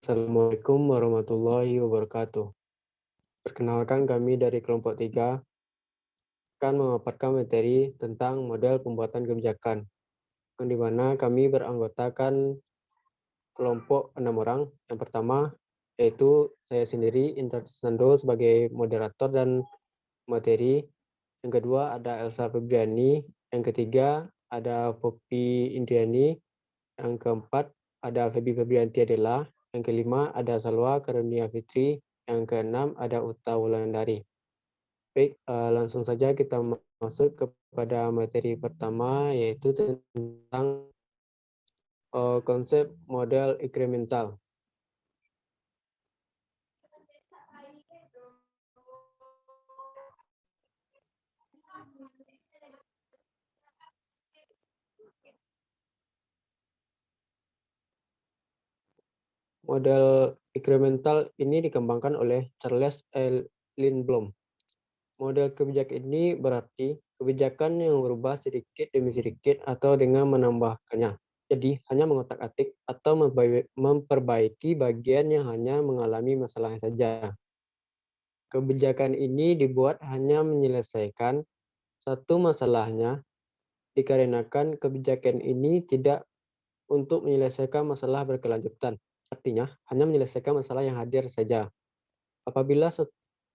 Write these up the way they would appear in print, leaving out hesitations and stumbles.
Assalamualaikum warahmatullahi wabarakatuh. Perkenalkan kami dari kelompok 3 akan memaparkan materi tentang model pembuatan kebijakan, yang di mana kami beranggotakan kelompok 6 orang. Yang pertama yaitu saya sendiri, Indra Sando, sebagai moderator dan materi. Yang kedua ada Elsa Febriani. Yang ketiga ada Poppy Indriani. Yang keempat ada Febi Febrianti Adela. Yang kelima ada Salwa Karunia Fitri. Yang keenam ada Uta Wulandari. Baik, langsung saja kita masuk kepada materi pertama, yaitu tentang konsep model inkremental. Model inkremental ini dikembangkan oleh Charles L. Lindblom. Model kebijakan ini berarti kebijakan yang berubah sedikit demi sedikit atau dengan menambahkannya. Jadi, hanya mengotak-atik atau memperbaiki bagian yang hanya mengalami masalah saja. Kebijakan ini dibuat hanya menyelesaikan satu masalahnya, dikarenakan kebijakan ini tidak untuk menyelesaikan masalah berkelanjutan. Artinya, hanya menyelesaikan masalah yang hadir saja. Apabila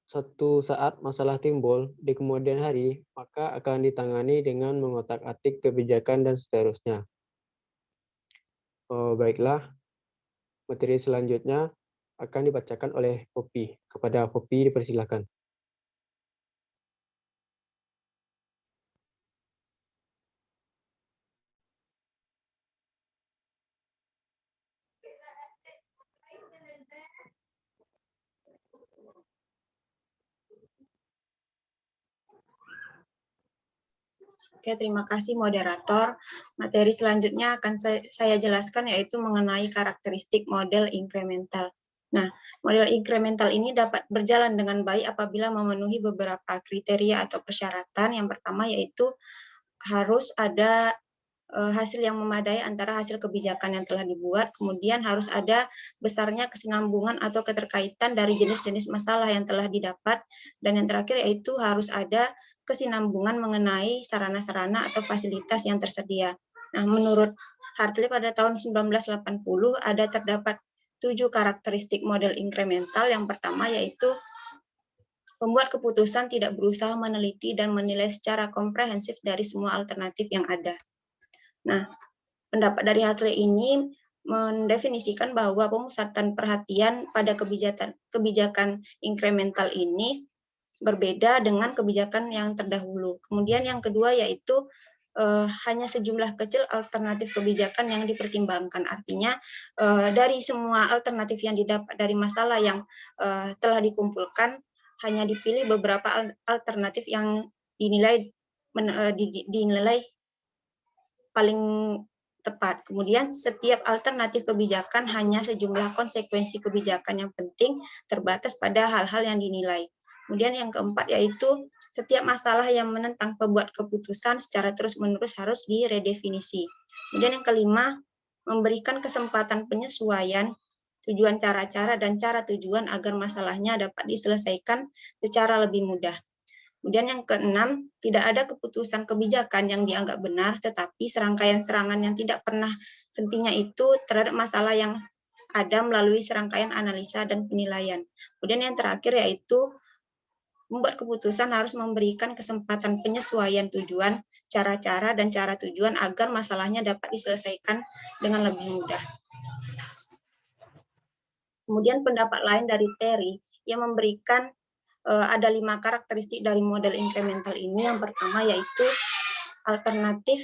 satu saat masalah timbul di kemudian hari, maka akan ditangani dengan mengotak-atik kebijakan dan seterusnya. Baiklah, materi selanjutnya akan dibacakan oleh Poppy. Kepada Poppy dipersilakan. Oke, terima kasih moderator. Materi selanjutnya akan saya jelaskan yaitu mengenai karakteristik model inkremental. Nah, model inkremental ini dapat berjalan dengan baik apabila memenuhi beberapa kriteria atau persyaratan. Yang pertama yaitu harus ada hasil yang memadai antara hasil kebijakan yang telah dibuat, kemudian harus ada besarnya kesinambungan atau keterkaitan dari jenis-jenis masalah yang telah didapat, dan yang terakhir yaitu harus ada kesinambungan mengenai sarana-sarana atau fasilitas yang tersedia. Nah, menurut Hartley pada tahun 1980 ada terdapat 7 karakteristik model inkremental. Yang pertama yaitu pembuat keputusan tidak berusaha meneliti dan menilai secara komprehensif dari semua alternatif yang ada. Nah, pendapat dari Hartley ini mendefinisikan bahwa pemusatan perhatian pada kebijakan inkremental ini berbeda dengan kebijakan yang terdahulu. Kemudian yang kedua yaitu hanya sejumlah kecil alternatif kebijakan yang dipertimbangkan. Artinya dari semua alternatif yang didapat dari masalah yang telah dikumpulkan, hanya dipilih beberapa alternatif yang dinilai paling tepat. Kemudian setiap alternatif kebijakan hanya sejumlah konsekuensi kebijakan yang penting terbatas pada hal-hal yang dinilai. Kemudian yang keempat yaitu setiap masalah yang menentang pembuat keputusan secara terus-menerus harus diredefinisi. Kemudian yang kelima, memberikan kesempatan penyesuaian tujuan cara-cara dan cara tujuan agar masalahnya dapat diselesaikan secara lebih mudah. Kemudian yang keenam, tidak ada keputusan kebijakan yang dianggap benar, tetapi serangkaian serangan yang tidak pernah hentinya itu terhadap masalah yang ada melalui serangkaian analisa dan penilaian. Kemudian yang terakhir yaitu membuat keputusan harus memberikan kesempatan penyesuaian tujuan, cara-cara, dan cara tujuan agar masalahnya dapat diselesaikan dengan lebih mudah. Kemudian pendapat lain dari Terry yang memberikan ada 5 karakteristik dari model inkremental ini. Yang pertama yaitu alternatif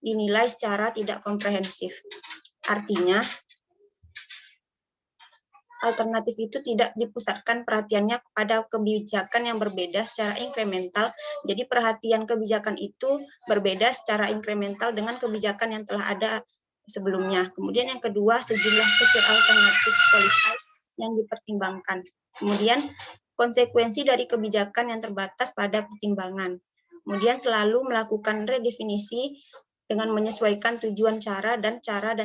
dinilai secara tidak komprehensif. Artinya, alternatif itu tidak dipusatkan perhatiannya kepada kebijakan yang berbeda secara inkremental. Jadi perhatian kebijakan itu berbeda secara inkremental dengan kebijakan yang telah ada sebelumnya. Kemudian yang kedua, sejumlah kecil alternatif polisi yang dipertimbangkan. Kemudian konsekuensi dari kebijakan yang terbatas pada pertimbangan. Kemudian selalu melakukan redefinisi dengan menyesuaikan tujuan cara dan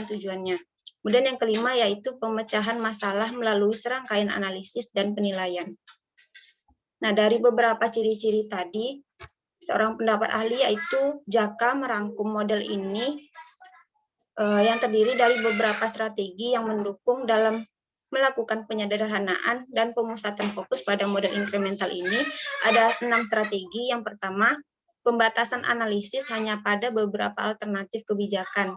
tujuannya. Kemudian yang kelima yaitu pemecahan masalah melalui serangkaian analisis dan penilaian. Nah, dari beberapa ciri-ciri tadi, seorang pendapat ahli yaitu Jaka merangkum model ini yang terdiri dari beberapa strategi yang mendukung dalam melakukan penyederhanaan dan pemusatan fokus pada model inkremental ini. Ada 6 strategi. Yang pertama, pembatasan analisis hanya pada beberapa alternatif kebijakan.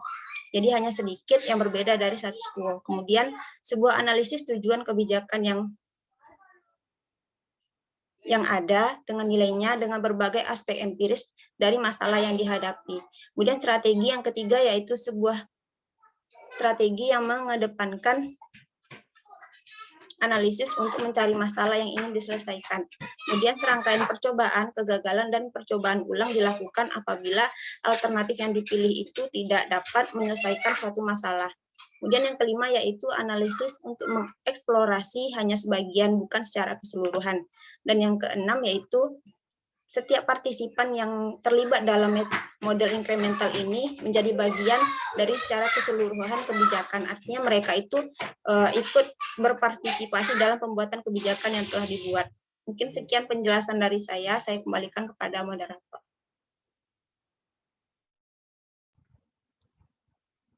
Jadi hanya sedikit yang berbeda dari status quo. Kemudian sebuah analisis tujuan kebijakan yang ada dengan nilainya dengan berbagai aspek empiris dari masalah yang dihadapi. Kemudian strategi yang ketiga yaitu sebuah strategi yang mengedepankan analisis untuk mencari masalah yang ingin diselesaikan. Kemudian serangkaian percobaan, kegagalan, dan percobaan ulang dilakukan apabila alternatif yang dipilih itu tidak dapat menyelesaikan suatu masalah. Kemudian yang kelima yaitu analisis untuk mengeksplorasi hanya sebagian, bukan secara keseluruhan. Dan yang keenam yaitu setiap partisipan yang terlibat dalam model inkremental ini menjadi bagian dari secara keseluruhan kebijakan. Artinya mereka itu ikut berpartisipasi dalam pembuatan kebijakan yang telah dibuat. Mungkin sekian penjelasan dari saya kembalikan kepada moderator.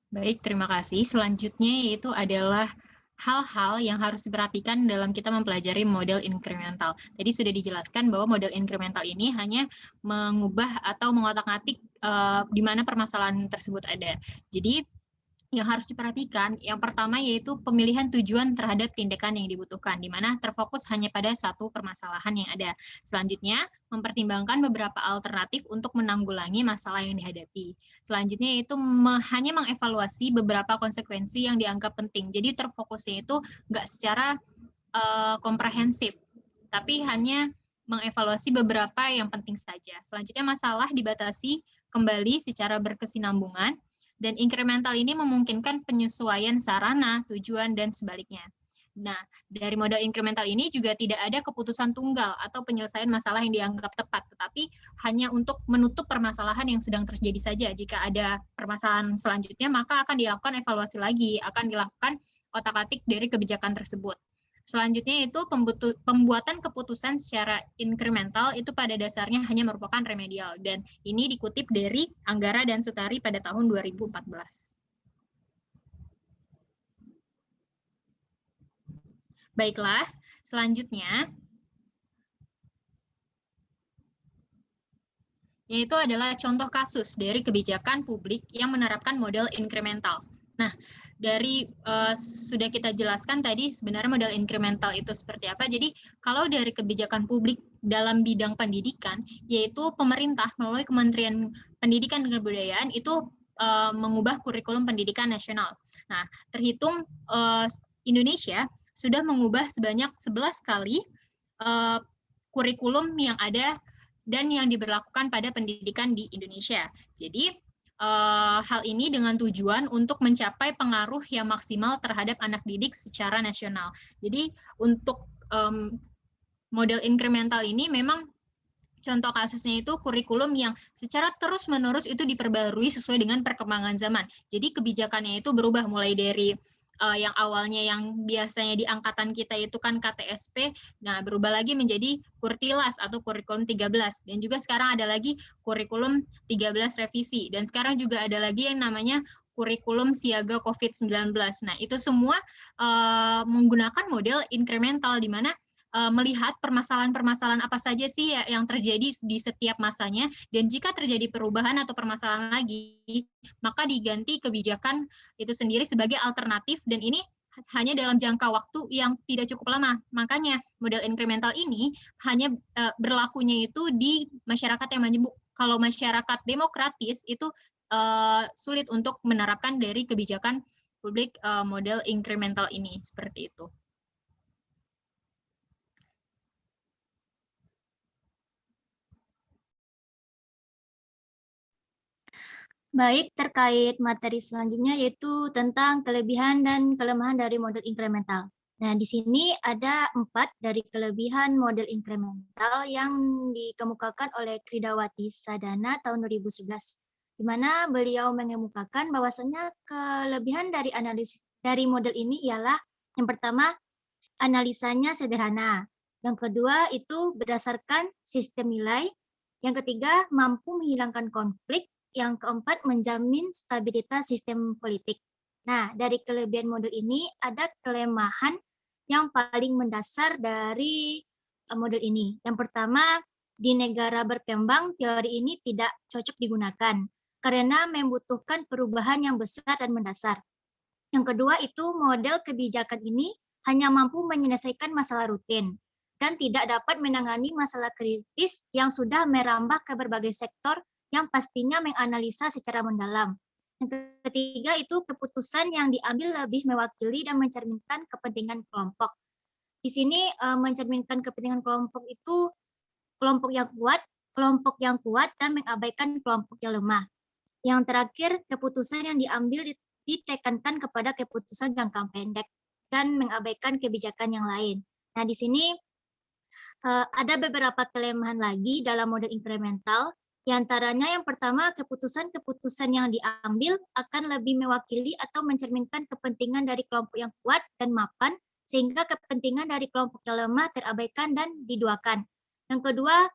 Baik, terima kasih. Selanjutnya yaitu adalah hal-hal yang harus diperhatikan dalam kita mempelajari model inkremental. Tadi sudah dijelaskan bahwa model inkremental ini hanya mengubah atau mengotak-atik di mana permasalahan tersebut ada. Jadi yang harus diperhatikan, yang pertama yaitu pemilihan tujuan terhadap tindakan yang dibutuhkan, di mana terfokus hanya pada satu permasalahan yang ada. Selanjutnya, mempertimbangkan beberapa alternatif untuk menanggulangi masalah yang dihadapi. Selanjutnya yaitu hanya mengevaluasi beberapa konsekuensi yang dianggap penting. Jadi terfokusnya itu nggak secara komprehensif, tapi hanya mengevaluasi beberapa yang penting saja. Selanjutnya, masalah dibatasi kembali secara berkesinambungan, dan inkremental ini memungkinkan penyesuaian sarana, tujuan, dan sebaliknya. Nah, dari model inkremental ini juga tidak ada keputusan tunggal atau penyelesaian masalah yang dianggap tepat, tetapi hanya untuk menutup permasalahan yang sedang terjadi saja. Jika ada permasalahan selanjutnya, maka akan dilakukan evaluasi lagi, akan dilakukan otak-atik dari kebijakan tersebut. Selanjutnya itu pembuatan keputusan secara inkremental itu pada dasarnya hanya merupakan remedial, dan ini dikutip dari Anggara dan Sutari pada tahun 2014. Baiklah, selanjutnya yaitu adalah contoh kasus dari kebijakan publik yang menerapkan model inkremental. Nah, dari sudah kita jelaskan tadi sebenarnya model inkremental itu seperti apa. Jadi kalau dari kebijakan publik dalam bidang pendidikan, yaitu pemerintah melalui Kementerian Pendidikan dan Kebudayaan itu mengubah kurikulum pendidikan nasional. Nah, terhitung Indonesia sudah mengubah sebanyak 11 kali kurikulum yang ada dan yang diberlakukan pada pendidikan di Indonesia. Jadi hal ini dengan tujuan untuk mencapai pengaruh yang maksimal terhadap anak didik secara nasional. Jadi untuk model inkremental ini memang contoh kasusnya itu kurikulum yang secara terus-menerus itu diperbarui sesuai dengan perkembangan zaman. Jadi kebijakannya itu berubah mulai dari yang awalnya yang biasanya di angkatan kita itu kan KTSP, nah berubah lagi menjadi Kurtilas atau kurikulum 13, dan juga sekarang ada lagi kurikulum 13 revisi, dan sekarang juga ada lagi yang namanya kurikulum siaga COVID-19. Nah itu semua menggunakan model inkremental, di mana melihat permasalahan-permasalahan apa saja sih yang terjadi di setiap masanya, dan jika terjadi perubahan atau permasalahan lagi, maka diganti kebijakan itu sendiri sebagai alternatif, dan ini hanya dalam jangka waktu yang tidak cukup lama. Makanya model inkremental ini hanya berlakunya itu di masyarakat yang majemuk. Kalau masyarakat demokratis itu sulit untuk menerapkan dari kebijakan publik model inkremental ini, seperti itu. Baik, terkait materi selanjutnya yaitu tentang kelebihan dan kelemahan dari model inkremental. Nah, di sini ada 4 dari kelebihan model inkremental yang dikemukakan oleh Kridawati Sadana tahun 2011, di mana beliau mengemukakan bahwasannya kelebihan dari analisis dari model ini ialah yang pertama, analisanya sederhana. Yang kedua itu berdasarkan sistem nilai. Yang ketiga, mampu menghilangkan konflik. Yang keempat, menjamin stabilitas sistem politik. Nah, dari kelebihan model ini ada kelemahan yang paling mendasar dari model ini. Yang pertama, di negara berkembang, teori ini tidak cocok digunakan karena membutuhkan perubahan yang besar dan mendasar. Yang kedua itu model kebijakan ini hanya mampu menyelesaikan masalah rutin dan tidak dapat menangani masalah kritis yang sudah merambah ke berbagai sektor yang pastinya menganalisa secara mendalam. Yang ketiga itu keputusan yang diambil lebih mewakili dan mencerminkan kepentingan kelompok. Di sini mencerminkan kepentingan kelompok itu kelompok yang kuat dan mengabaikan kelompok yang lemah. Yang terakhir, keputusan yang diambil ditekankan kepada keputusan jangka pendek dan mengabaikan kebijakan yang lain. Nah, di sini ada beberapa kelemahan lagi dalam model inkremental. Di antaranya yang pertama, keputusan-keputusan yang diambil akan lebih mewakili atau mencerminkan kepentingan dari kelompok yang kuat dan mapan, sehingga kepentingan dari kelompok yang lemah terabaikan dan diduakan. Yang kedua,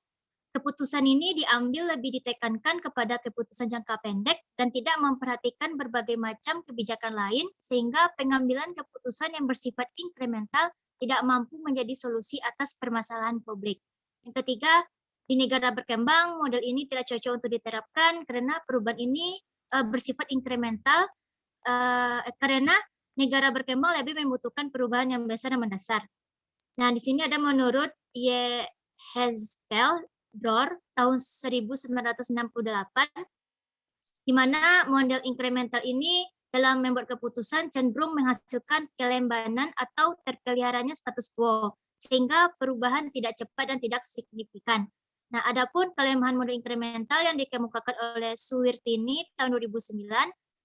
keputusan ini diambil lebih ditekankan kepada keputusan jangka pendek dan tidak memperhatikan berbagai macam kebijakan lain, sehingga pengambilan keputusan yang bersifat inkremental tidak mampu menjadi solusi atas permasalahan publik. Yang ketiga, di negara berkembang, model ini tidak cocok untuk diterapkan karena perubahan ini bersifat inkremental karena negara berkembang lebih membutuhkan perubahan yang besar dan mendasar. Nah, di sini ada menurut Yehezkel Dror tahun 1968, di mana model inkremental ini dalam membuat keputusan cenderung menghasilkan kelembanan atau terpeliharanya status quo, sehingga perubahan tidak cepat dan tidak signifikan. Nah, adapun kelemahan model inkremental yang dikemukakan oleh Suwirtini tahun 2009,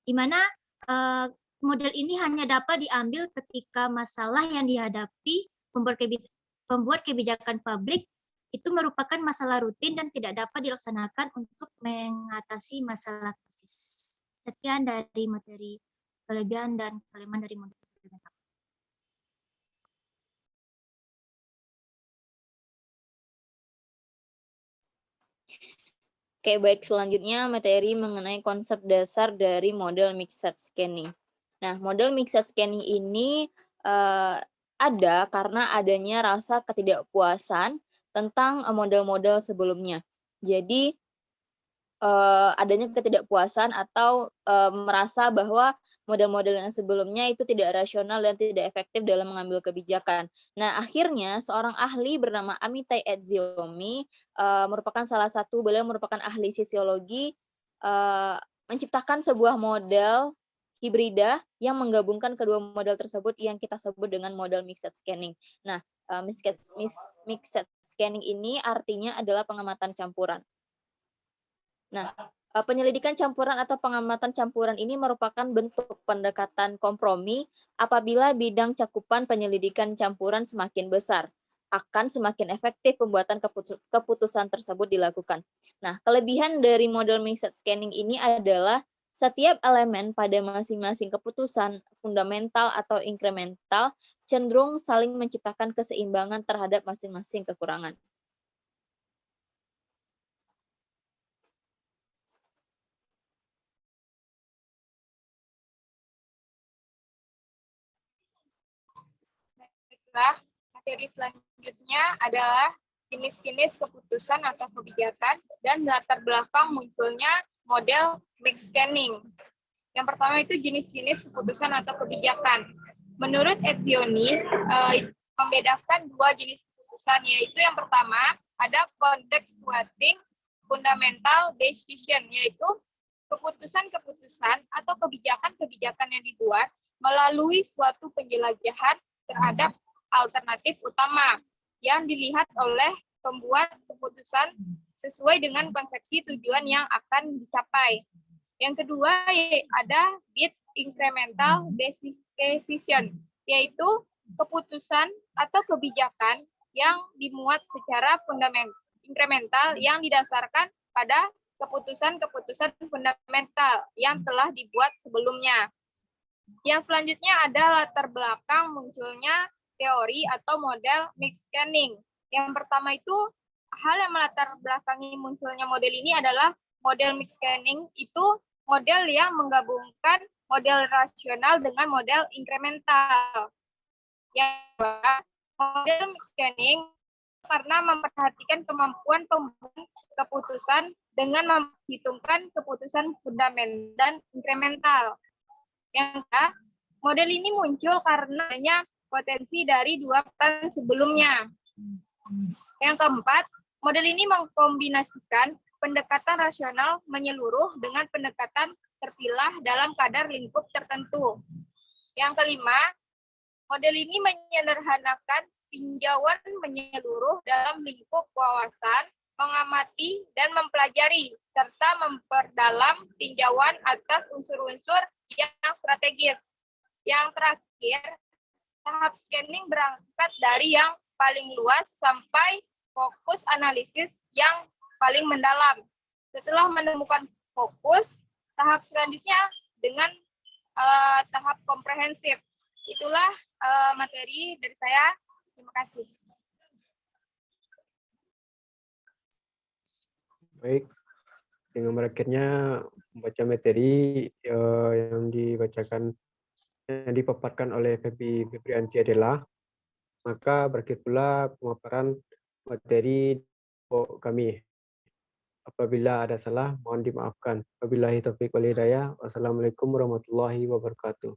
di mana model ini hanya dapat diambil ketika masalah yang dihadapi pembuat kebijakan publik itu merupakan masalah rutin dan tidak dapat dilaksanakan untuk mengatasi masalah krisis. Sekian dari materi kelebihan dan kelemahan dari model inkremental. Oke, baik. Selanjutnya materi mengenai konsep dasar dari model mixed scanning. Nah, model mixed scanning ini ada karena adanya rasa ketidakpuasan tentang model-model sebelumnya. Jadi, adanya ketidakpuasan atau merasa bahwa model-model yang sebelumnya itu tidak rasional dan tidak efektif dalam mengambil kebijakan. Nah, akhirnya seorang ahli bernama Amitai Etsiomi beliau merupakan ahli sosiologi, menciptakan sebuah model hibrida yang menggabungkan kedua model tersebut yang kita sebut dengan model mixed scanning. Nah, mixed scanning ini artinya adalah pengamatan campuran. Nah, penyelidikan campuran atau pengamatan campuran ini merupakan bentuk pendekatan kompromi apabila bidang cakupan penyelidikan campuran semakin besar, akan semakin efektif pembuatan keputusan tersebut dilakukan. Nah, kelebihan dari model mixed scanning ini adalah setiap elemen pada masing-masing keputusan fundamental atau inkremental cenderung saling menciptakan keseimbangan terhadap masing-masing kekurangan. Materi selanjutnya adalah jenis-jenis keputusan atau kebijakan dan latar belakang munculnya model mixed scanning. Yang pertama itu jenis-jenis keputusan atau kebijakan. Menurut Etzioni, membedakan dua jenis keputusan, yaitu yang pertama ada contextuating fundamental decision, yaitu keputusan-keputusan atau kebijakan-kebijakan yang dibuat melalui suatu penjelajahan terhadap alternatif utama yang dilihat oleh pembuat keputusan sesuai dengan konsepsi tujuan yang akan dicapai. Yang kedua ada bit incremental decision, yaitu keputusan atau kebijakan yang dimuat secara inkremental yang didasarkan pada keputusan-keputusan fundamental yang telah dibuat sebelumnya. Yang selanjutnya ada latar belakang munculnya teori atau model mixed scanning. Yang pertama itu, hal yang melatar belakangi munculnya model ini adalah model mixed scanning itu model yang menggabungkan model rasional dengan model inkremental. Yang kedua, model mixed scanning karena memperhatikan kemampuan pembuat keputusan dengan memperhitungkan keputusan fundamental dan inkremental. Yang kedua, model ini muncul karena adanya potensi dari dua pattern sebelumnya. Yang keempat, model ini mengkombinasikan pendekatan rasional menyeluruh dengan pendekatan terpilah dalam kadar lingkup tertentu. Yang kelima, model ini menyederhanakan tinjauan menyeluruh dalam lingkup wawasan, mengamati dan mempelajari, serta memperdalam tinjauan atas unsur-unsur yang strategis. Yang terakhir, tahap scanning berangkat dari yang paling luas sampai fokus analisis yang paling mendalam. Setelah menemukan fokus, tahap selanjutnya dengan tahap komprehensif. Itulah materi dari saya. Terima kasih. Baik, dengan berakhirnya membaca materi yang dibacakan, yang dipaparkan oleh Febrianti Adela, maka berakhir pula pemaparan materi kami. Apabila ada salah, mohon dimaafkan. Wabillahi taufiq wal hidayah. Wassalamualaikum warahmatullahi wabarakatuh.